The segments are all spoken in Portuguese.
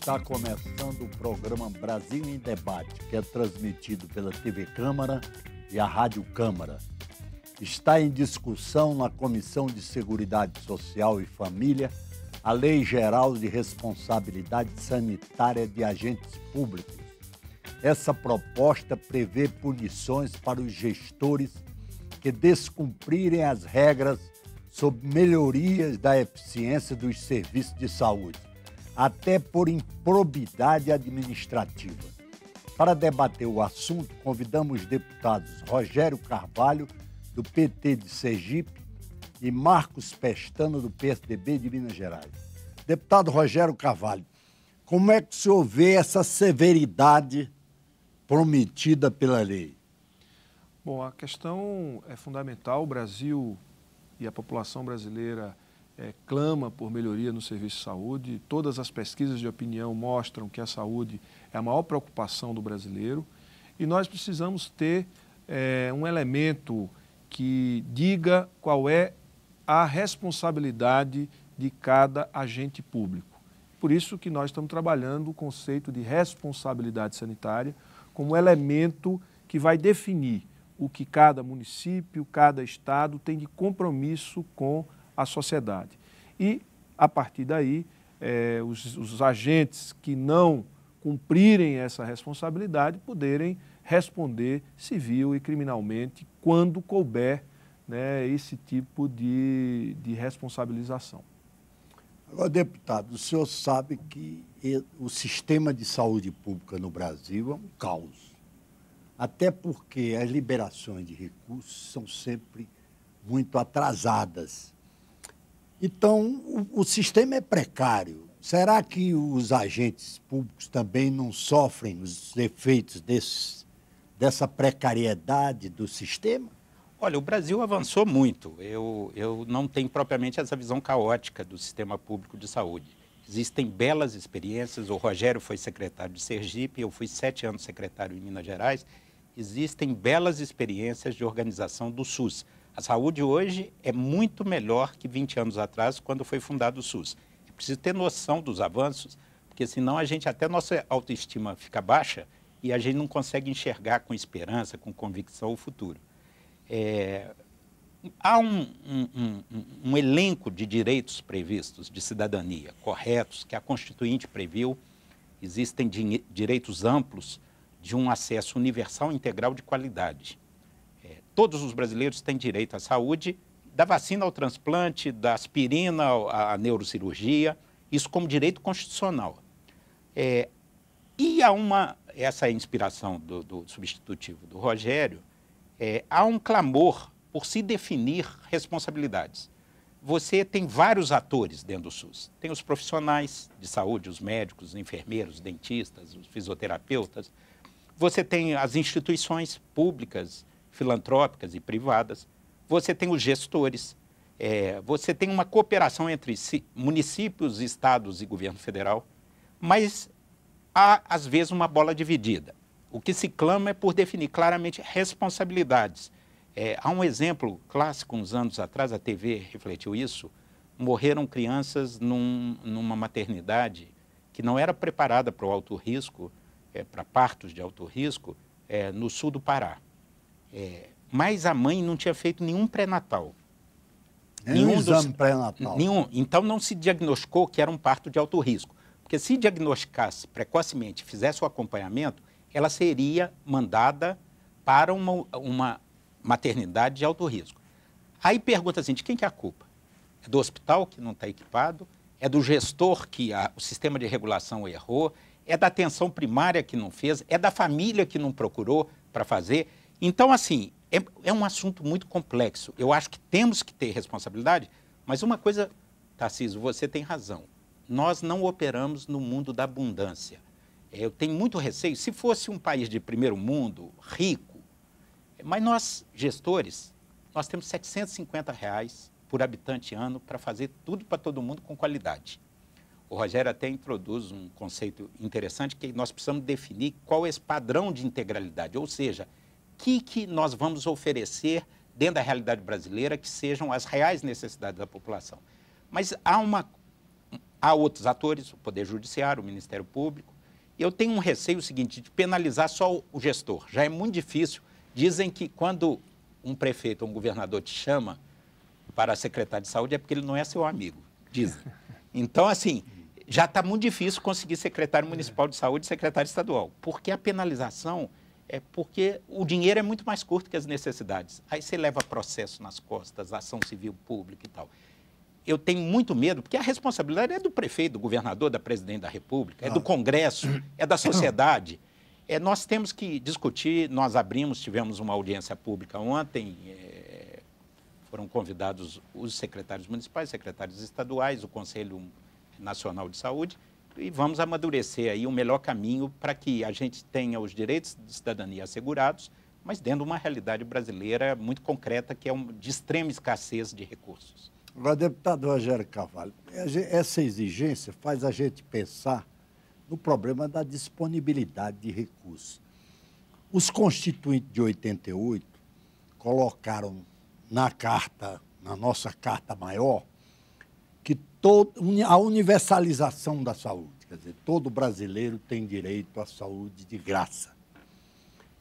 Está começando o programa Brasil em Debate, que é transmitido pela TV Câmara e a Rádio Câmara. Está em discussão na Comissão de Seguridade Social e Família a Lei Geral de Responsabilidade Sanitária de Agentes Públicos. Essa proposta prevê punições para os gestores que descumprirem as regras sobre melhorias da eficiência dos serviços de saúde, até por improbidade administrativa. Para debater o assunto, convidamos os deputados Rogério Carvalho, do PT de Sergipe, e Marcos Pestana, do PSDB de Minas Gerais. Deputado Rogério Carvalho, como é que o senhor vê essa severidade prometida pela lei? Bom, a questão é fundamental. O Brasil e a população brasileira clama por melhoria no serviço de saúde. Todas as pesquisas de opinião mostram que a saúde é a maior preocupação do brasileiro e nós precisamos ter um elemento que diga qual é a responsabilidade de cada agente público. Por isso que nós estamos trabalhando o conceito de responsabilidade sanitária como elemento que vai definir o que cada município, cada estado tem de compromisso com a sociedade. E, a partir daí, os agentes que não cumprirem essa responsabilidade poderem responder civil e criminalmente quando couber, né, esse tipo de responsabilização. Agora, deputado, o senhor sabe que o sistema de saúde pública no Brasil é um caos. Até porque as liberações de recursos são sempre muito atrasadas. Então, o sistema é precário. Será que os agentes públicos também não sofrem os efeitos dessa precariedade do sistema? Olha, o Brasil avançou muito. Eu não tenho propriamente essa visão caótica do sistema público de saúde. Existem belas experiências. O Rogério foi secretário de Sergipe, eu fui 7 anos secretário em Minas Gerais. Existem belas experiências de organização do SUS. A saúde hoje é muito melhor que 20 anos atrás, quando foi fundado o SUS. É preciso ter noção dos avanços, porque senão até nossa autoestima fica baixa e a gente não consegue enxergar com esperança, com convicção o futuro. Há um elenco de direitos previstos de cidadania, corretos, que a Constituinte previu. Existem direitos amplos de um acesso universal integral de qualidade. Todos os brasileiros têm direito à saúde, da vacina ao transplante, da aspirina à neurocirurgia, isso como direito constitucional. E essa é a inspiração do substitutivo do Rogério, há um clamor por se definir responsabilidades. Você tem vários atores dentro do SUS. Tem os profissionais de saúde, os médicos, os enfermeiros, os dentistas, os fisioterapeutas. Você tem as instituições públicas, filantrópicas e privadas. Você tem os gestores. Você tem uma cooperação entre municípios, estados e governo federal. Mas há, às vezes, uma bola dividida. O que se clama é por definir claramente responsabilidades. Há um exemplo clássico, uns anos atrás, a TV refletiu isso, morreram crianças numa maternidade que não era preparada para o alto risco, para partos de alto risco, no sul do Pará. Mas a mãe não tinha feito nenhum pré-natal. Nenhum exame pré-natal. Nenhum. Então não se diagnosticou que era um parto de alto risco. Porque se diagnosticasse precocemente, fizesse o acompanhamento, ela seria mandada para uma maternidade de alto risco. Aí pergunta assim, de quem que é a culpa? É do hospital que não está equipado? É do gestor que o sistema de regulação errou? É da atenção primária que não fez? É da família que não procurou para fazer? Então, assim, é um assunto muito complexo. Eu acho que temos que ter responsabilidade, mas uma coisa, Tarcísio, você tem razão. Nós não operamos no mundo da abundância. Eu tenho muito receio, se fosse um país de primeiro mundo, rico, mas nós, gestores, nós temos R$750 por habitante ano para fazer tudo para todo mundo com qualidade. O Rogério até introduz um conceito interessante que nós precisamos definir qual é esse padrão de integralidade, ou seja, o que nós vamos oferecer dentro da realidade brasileira que sejam as reais necessidades da população. Mas há há outros atores, o Poder Judiciário, o Ministério Público. E eu tenho um receio seguinte, de penalizar só o gestor. Já é muito difícil. Dizem que quando um prefeito ou um governador te chama para secretário de saúde é porque ele não é seu amigo, dizem. Então, assim, já está muito difícil conseguir secretário municipal de saúde e secretário estadual. Porque a penalização é porque o dinheiro é muito mais curto que as necessidades. Aí você leva processo nas costas, ação civil pública e tal. Eu tenho muito medo, porque a responsabilidade é do prefeito, do governador, da presidente da República, é do Congresso, é da sociedade. Nós temos que discutir, nós tivemos uma audiência pública ontem, foram convidados os secretários municipais, secretários estaduais, o Conselho Nacional de Saúde, e vamos amadurecer aí o melhor caminho para que a gente tenha os direitos de cidadania assegurados, mas dentro de uma realidade brasileira muito concreta, que é de extrema escassez de recursos. Agora, deputado Rogério Carvalho, essa exigência faz a gente pensar no problema da disponibilidade de recursos. Os constituintes de 88 colocaram na nossa Carta Maior, que a universalização da saúde, quer dizer, todo brasileiro tem direito à saúde de graça.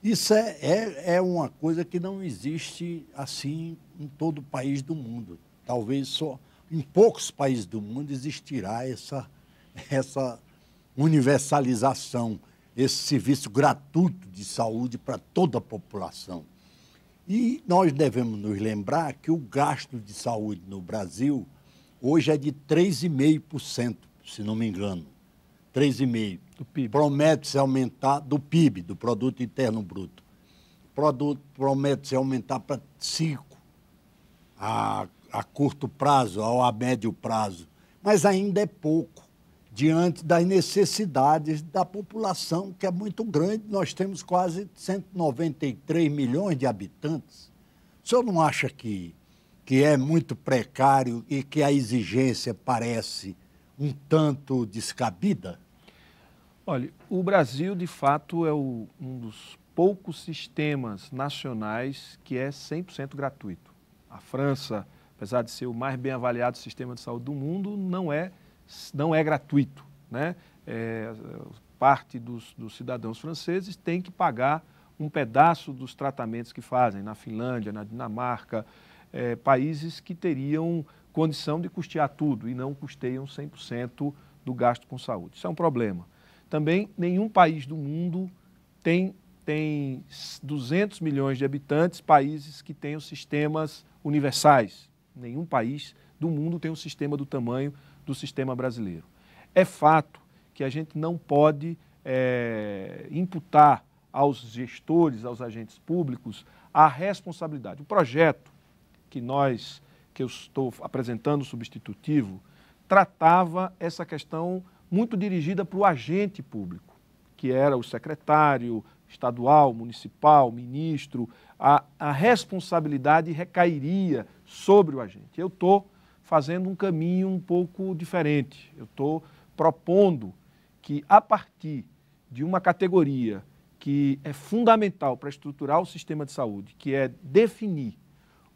Isso é uma coisa que não existe assim em todo o país do mundo. Talvez só em poucos países do mundo existirá essa universalização, esse serviço gratuito de saúde para toda a população. E nós devemos nos lembrar que o gasto de saúde no Brasil hoje é de 3,5%, se não me engano. 3,5%. Do PIB. Promete-se aumentar do PIB, do Produto Interno Bruto. Promete-se aumentar para 5% a curto prazo ou a médio prazo. Mas ainda é pouco, diante das necessidades da população, que é muito grande. Nós temos quase 193 milhões de habitantes. O senhor não acha que é muito precário e que a exigência parece um tanto descabida? Olha, o Brasil, de fato, é um dos poucos sistemas nacionais que é 100% gratuito. A França, apesar de ser o mais bem avaliado sistema de saúde do mundo, não é gratuito, né? Parte dos cidadãos franceses tem que pagar um pedaço dos tratamentos que fazem na Finlândia, na Dinamarca, países que teriam condição de custear tudo e não custeiam 100% do gasto com saúde. Isso é um problema. Também nenhum país do mundo tem 200 milhões de habitantes, países que tenham sistemas universais. Nenhum país do mundo tem um sistema do tamanho do sistema brasileiro. É fato que a gente não pode imputar aos gestores, aos agentes públicos, a responsabilidade. O projeto que eu estou apresentando, substitutivo, tratava essa questão muito dirigida para o agente público, que era o secretário estadual, municipal, ministro. A responsabilidade recairia sobre o agente. Eu estou fazendo um caminho um pouco diferente. Eu estou propondo que, a partir de uma categoria que é fundamental para estruturar o sistema de saúde, que é definir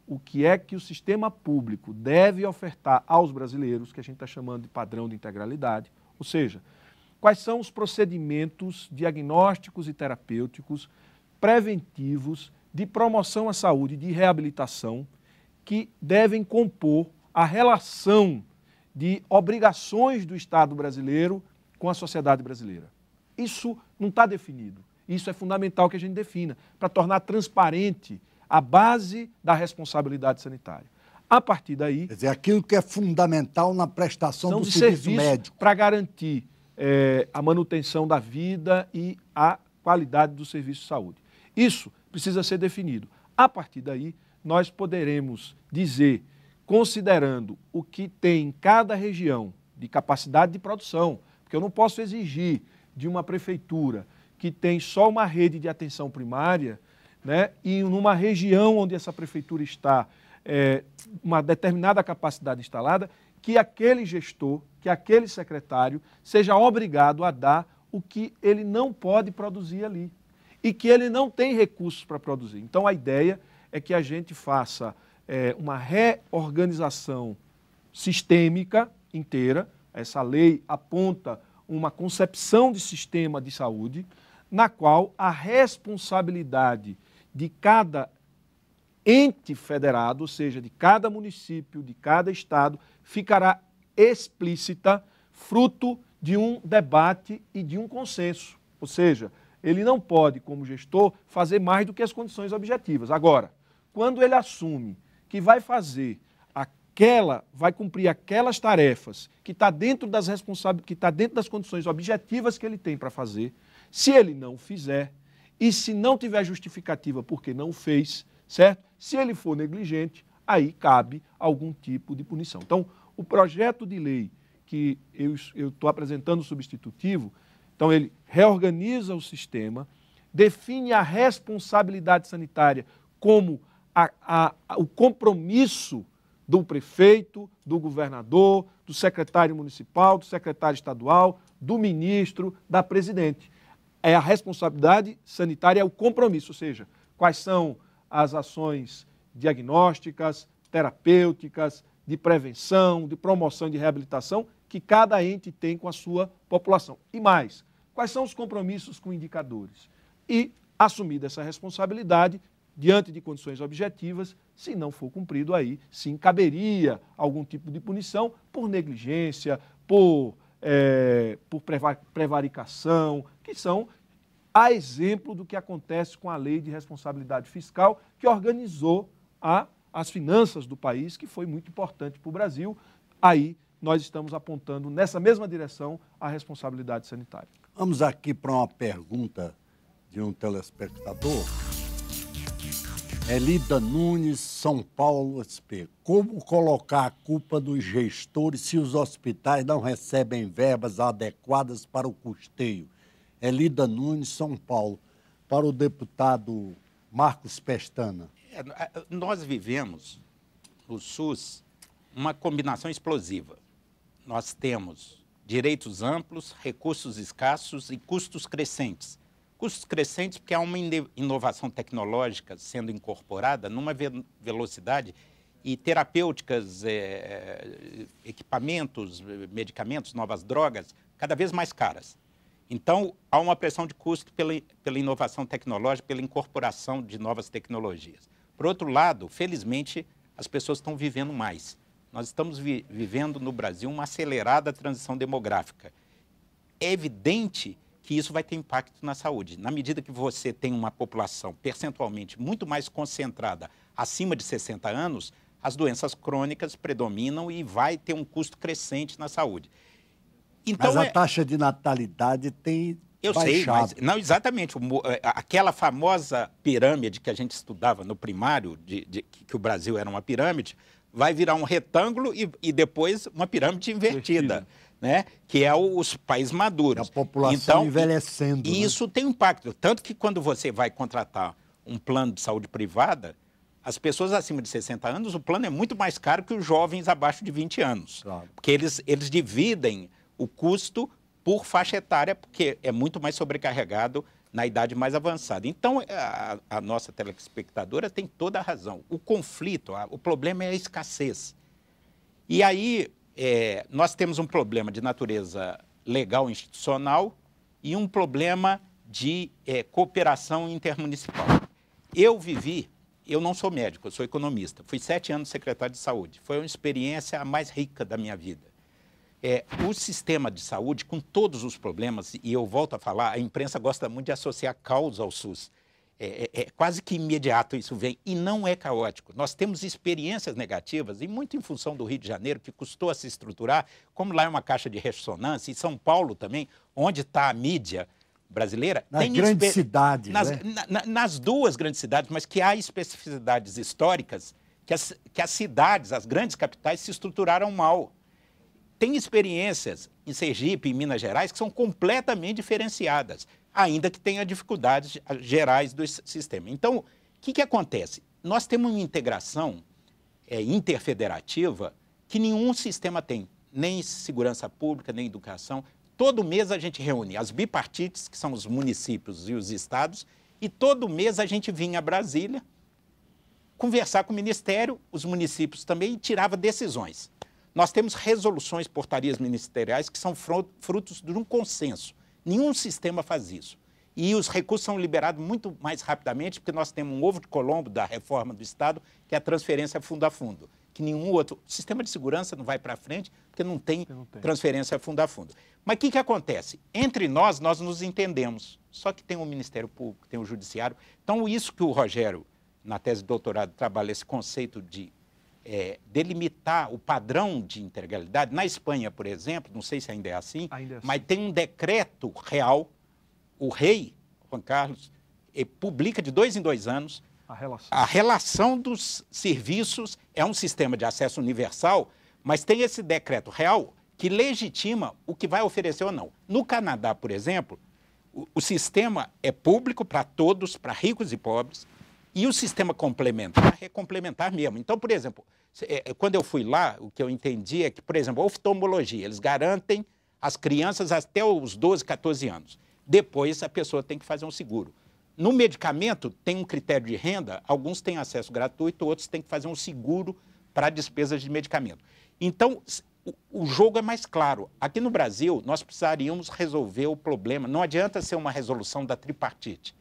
o que é que o sistema público deve ofertar aos brasileiros, que a gente está chamando de padrão de integralidade, ou seja, quais são os procedimentos diagnósticos e terapêuticos preventivos de promoção à saúde e de reabilitação que devem compor a relação de obrigações do Estado brasileiro com a sociedade brasileira. Isso não está definido. Isso é fundamental que a gente defina, para tornar transparente a base da responsabilidade sanitária. A partir daí... Quer dizer, aquilo que é fundamental na prestação do serviço médico. Para garantir a manutenção da vida e a qualidade do serviço de saúde. Isso precisa ser definido. A partir daí, nós poderemos dizer, considerando o que tem em cada região de capacidade de produção, porque eu não posso exigir de uma prefeitura que tem só uma rede de atenção primária, né, e numa região onde essa prefeitura está, uma determinada capacidade instalada, que aquele gestor, que aquele secretário seja obrigado a dar o que ele não pode produzir ali e que ele não tem recursos para produzir. Então, a ideia é que a gente faça uma reorganização sistêmica inteira, essa lei aponta uma concepção de sistema de saúde, na qual a responsabilidade de cada ente federado, ou seja, de cada município, de cada estado, ficará explícita, fruto de um debate e de um consenso. Ou seja, ele não pode, como gestor, fazer mais do que as condições objetivas. Agora, quando ele assume que vai cumprir aquelas tarefas que está dentro das que está dentro das condições objetivas que ele tem para fazer, se ele não fizer e se não tiver justificativa porque não fez, certo? Se ele for negligente, aí cabe algum tipo de punição. Então, o projeto de lei que eu estou apresentando substitutivo, então ele reorganiza o sistema, define a responsabilidade sanitária como o compromisso do prefeito, do governador, do secretário municipal, do secretário estadual, do ministro, da presidente. A responsabilidade sanitária é o compromisso, ou seja, quais são as ações diagnósticas, terapêuticas, de prevenção, de promoção e de reabilitação que cada ente tem com a sua população. E mais, quais são os compromissos com indicadores? E, assumida essa responsabilidade, diante de condições objetivas, se não for cumprido aí, sim, caberia algum tipo de punição por negligência, por prevaricação, que são a exemplo do que acontece com a Lei de Responsabilidade Fiscal, que organizou as finanças do país, que foi muito importante para o Brasil. Aí nós estamos apontando nessa mesma direção a responsabilidade sanitária. Vamos aqui para uma pergunta de um telespectador. Elida Nunes, São Paulo, SP. Como colocar a culpa dos gestores se os hospitais não recebem verbas adequadas para o custeio? Elida Nunes, São Paulo. Para o deputado Marcos Pestana. Nós vivemos, o SUS, uma combinação explosiva. Nós temos direitos amplos, recursos escassos e custos crescentes. Custos crescentes porque há uma inovação tecnológica sendo incorporada numa velocidade e terapêuticas, equipamentos, medicamentos, novas drogas, cada vez mais caras. Então, há uma pressão de custo pela inovação tecnológica, pela incorporação de novas tecnologias. Por outro lado, felizmente, as pessoas estão vivendo mais. Nós estamos vivendo no Brasil uma acelerada transição demográfica. É evidente que isso vai ter impacto na saúde. Na medida que você tem uma população percentualmente muito mais concentrada acima de 60 anos, as doenças crônicas predominam e vai ter um custo crescente na saúde. Então, mas a taxa de natalidade tem baixado. Sei, mas não exatamente. Aquela famosa pirâmide que a gente estudava no primário, que o Brasil era uma pirâmide, vai virar um retângulo e depois uma pirâmide invertida. Né? Que é os países maduros. A população envelhecendo. E isso tem impacto. Tanto que quando você vai contratar um plano de saúde privada, as pessoas acima de 60 anos, o plano é muito mais caro que os jovens abaixo de 20 anos. Claro. Porque eles dividem o custo por faixa etária, porque é muito mais sobrecarregado na idade mais avançada. Então, a nossa telespectadora tem toda a razão. O conflito, o problema é a escassez. E aí, nós temos um problema de natureza legal institucional e um problema de cooperação intermunicipal. Eu não sou médico, eu sou economista. Fui 7 anos secretário de saúde. Foi uma experiência a mais rica da minha vida. O sistema de saúde, com todos os problemas, e eu volto a falar, a imprensa gosta muito de associar causa ao SUS. Quase que imediato isso vem, e não é caótico. Nós temos experiências negativas, e muito em função do Rio de Janeiro, que custou a se estruturar, como lá é uma caixa de ressonância, e São Paulo também, onde está a mídia brasileira. Nas grandes cidades, nas duas grandes cidades, mas que há especificidades históricas que as cidades, as grandes capitais, se estruturaram mal. Tem experiências em Sergipe e Minas Gerais que são completamente diferenciadas, ainda que tenha dificuldades gerais do sistema. Então, o que acontece? Nós temos uma integração interfederativa que nenhum sistema tem, nem segurança pública, nem educação. Todo mês a gente reúne as bipartites, que são os municípios e os estados, e todo mês a gente vinha a Brasília conversar com o Ministério, os municípios também, e tirava decisões. nós temos resoluções, portarias ministeriais que são frutos de um consenso. Nenhum sistema faz isso. E os recursos são liberados muito mais rapidamente, porque nós temos um ovo de Colombo da reforma do Estado, que é a transferência fundo a fundo, que nenhum outro sistema de segurança não vai para frente, porque não tem transferência fundo a fundo. Mas o que acontece? Entre nós nos entendemos, só que tem o Ministério Público, tem o Judiciário. Então, isso que o Rogério, na tese de doutorado, trabalha esse conceito de delimitar o padrão de integralidade. Na Espanha, por exemplo, não sei se ainda é assim, mas tem um decreto real. O rei, Juan Carlos, publica de 2 em 2 anos a relação dos serviços. É um sistema de acesso universal, mas tem esse decreto real que legitima o que vai oferecer ou não. No Canadá, por exemplo, o sistema é público para todos, para ricos e pobres, e o sistema complementar é complementar mesmo. Então, por exemplo, quando eu fui lá, o que eu entendi é que, por exemplo, a oftalmologia, eles garantem as crianças até os 12, 14 anos. Depois, a pessoa tem que fazer um seguro. No medicamento, tem um critério de renda, alguns têm acesso gratuito, outros têm que fazer um seguro para despesas de medicamento. Então, o jogo é mais claro. Aqui no Brasil, nós precisaríamos resolver o problema. Não adianta ser uma resolução da tripartite.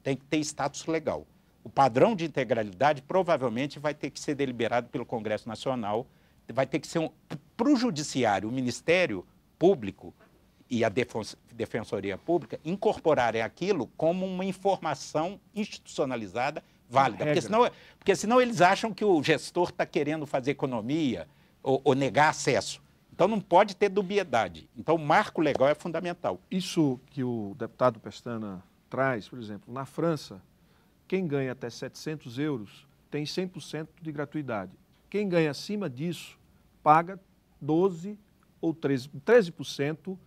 Tem que ter status legal. O padrão de integralidade provavelmente vai ter que ser deliberado pelo Congresso Nacional, vai ter que ser para o Judiciário, o Ministério Público e a Defensoria Pública incorporarem aquilo como uma informação institucionalizada válida. Porque senão eles acham que o gestor está querendo fazer economia ou negar acesso. Então não pode ter dubiedade. Então o marco legal é fundamental. Isso que o deputado Pestana traz, por exemplo, na França, quem ganha até 700 euros tem 100% de gratuidade. Quem ganha acima disso paga 12% ou 13%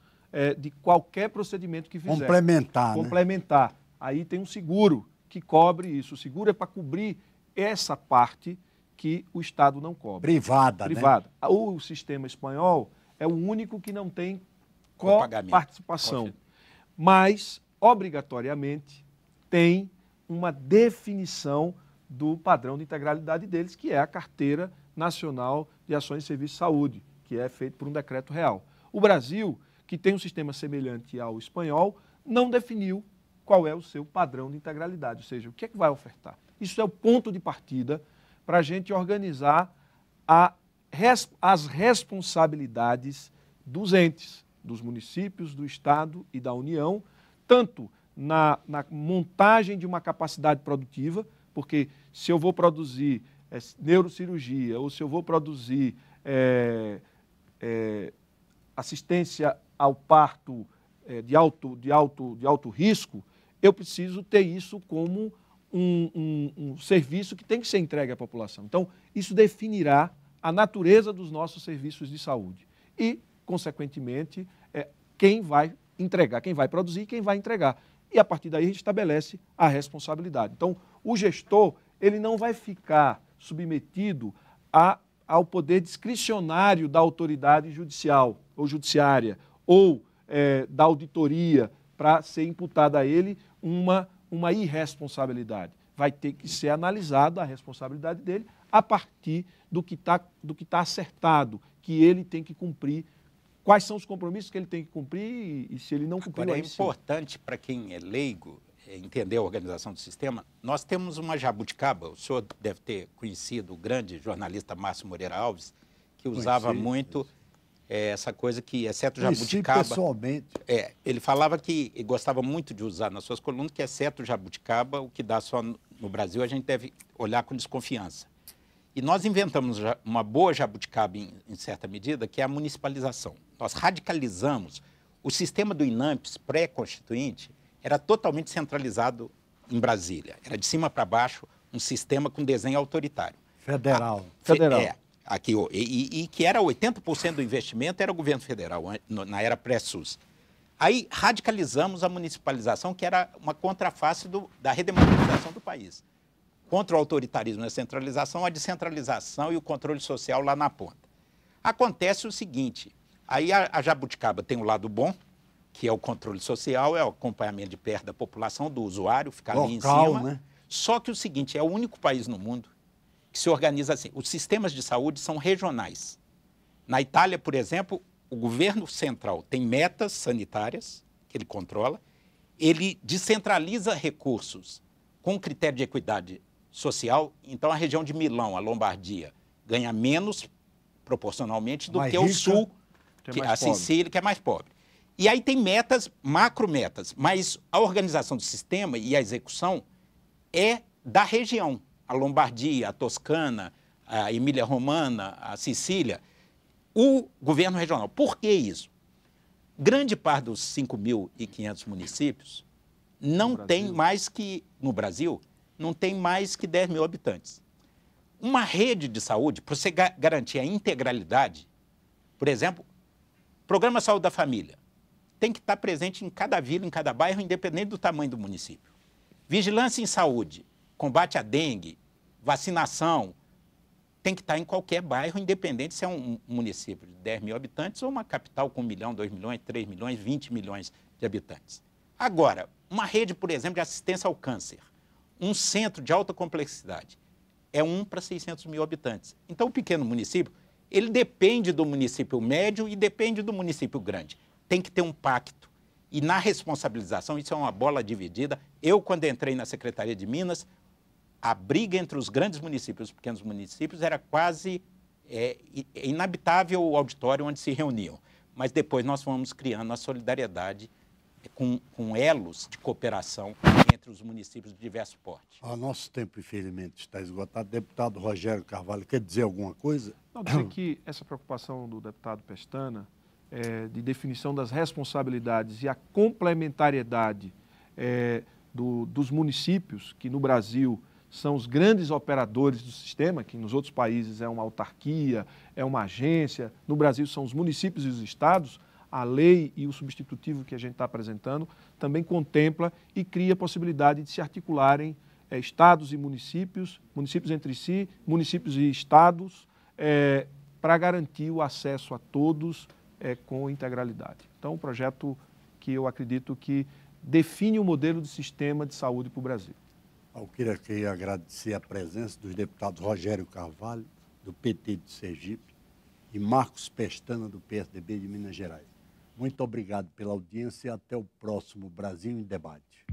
de qualquer procedimento que fizer. Complementar, né? Complementar. Aí tem um seguro que cobre isso. O seguro é para cobrir essa parte que o Estado não cobre. Privada, né? O sistema espanhol é o único que não tem coparticipação. Mas, obrigatoriamente, tem uma definição do padrão de integralidade deles, que é a Carteira Nacional de Ações e Serviços de Saúde, que é feito por um decreto real. O Brasil, que tem um sistema semelhante ao espanhol, não definiu qual é o seu padrão de integralidade, ou seja, o que é que vai ofertar. Isso é o ponto de partida para a gente organizar as responsabilidades dos entes, dos municípios, do Estado e da União, tanto na montagem de uma capacidade produtiva, porque se eu vou produzir neurocirurgia ou se eu vou produzir assistência ao parto de alto risco, eu preciso ter isso como um serviço que tem que ser entregue à população. Então, isso definirá a natureza dos nossos serviços de saúde e, consequentemente, quem vai entregar, quem vai produzir e quem vai entregar. E, a partir daí, a gente estabelece a responsabilidade. Então, o gestor ele não vai ficar submetido ao poder discricionário da autoridade judicial ou judiciária ou da auditoria para ser imputada a ele uma irresponsabilidade. Vai ter que ser analisada a responsabilidade dele a partir do que tá acertado, que ele tem que cumprir, quais são os compromissos que ele tem que cumprir e se ele não cumprir... Agora, é importante para quem é leigo entender a organização do sistema. Nós temos uma jabuticaba, o senhor deve ter conhecido o grande jornalista Márcio Moreira Alves, que usava muito essa coisa que, exceto jabuticaba... pessoalmente. Ele falava que ele gostava muito de usar nas suas colunas que, exceto jabuticaba, o que dá só no Brasil, a gente deve olhar com desconfiança. E nós inventamos uma boa jabuticaba, em certa medida, que é a municipalização. Nós radicalizamos. O sistema do INAMPS pré-constituinte era totalmente centralizado em Brasília. Era de cima para baixo, um sistema com desenho autoritário. Federal. Aqui, e que era 80% do investimento era o governo federal, na era pré-SUS. Aí radicalizamos a municipalização, que era uma contraface da redemocratização do país. Contra o autoritarismo e a centralização, a descentralização e o controle social lá na ponta. Acontece o seguinte, aí a jabuticaba tem o lado bom, que é o controle social, é o acompanhamento de perto da população, do usuário, ficar ali em cima. Né? Só que o seguinte, é o único país no mundo que se organiza assim. Os sistemas de saúde são regionais. Na Itália, por exemplo, o governo central tem metas sanitárias que ele controla, ele descentraliza recursos com critério de equidade social. Então, a região de Milão, a Lombardia, ganha menos proporcionalmente do que o sul, a Sicília, que é mais pobre. E aí tem metas, macrometas, mas a organização do sistema e a execução é da região. A Lombardia, a Toscana, a Emília-Romana, a Sicília, o governo regional. Por que isso? Grande parte dos 5.500 municípios não tem mais que, no Brasil, não tem mais que 10 mil habitantes. Uma rede de saúde, para você garantir a integralidade, por exemplo, Programa Saúde da Família, tem que estar presente em cada vila, em cada bairro, independente do tamanho do município. Vigilância em saúde, combate à dengue, vacinação, tem que estar em qualquer bairro, independente se é um município de 10 mil habitantes ou uma capital com 1 milhão, 2 milhões, 3 milhões, 20 milhões de habitantes. Agora, uma rede, por exemplo, de assistência ao câncer, um centro de alta complexidade, é 1 para 600 mil habitantes. Então, o pequeno município, ele depende do município médio e depende do município grande. Tem que ter um pacto. E na responsabilização, isso é uma bola dividida. Eu, quando entrei na Secretaria de Minas, a briga entre os grandes municípios e os pequenos municípios era quase inabitável o auditório onde se reuniam. Mas depois nós fomos criando a solidariedade com elos de cooperação entre os municípios de diverso porte. Nosso tempo, infelizmente, está esgotado. Deputado Rogério Carvalho, quer dizer alguma coisa? Não, dizer que essa preocupação do deputado Pestana de definição das responsabilidades e a complementariedade dos municípios, que no Brasil são os grandes operadores do sistema, que nos outros países é uma autarquia, é uma agência, no Brasil são os municípios e os estados. A lei e o substitutivo que a gente está apresentando também contempla e cria a possibilidade de se articularem estados e municípios, municípios entre si, municípios e estados, para garantir o acesso a todos com integralidade. Então, um projeto que eu acredito que define o modelo de sistema de saúde para o Brasil. Eu queria agradecer a presença dos deputados Rogério Carvalho, do PT de Sergipe, e Marcos Pestana, do PSDB de Minas Gerais. Muito obrigado pela audiência e até o próximo Brasil em Debate.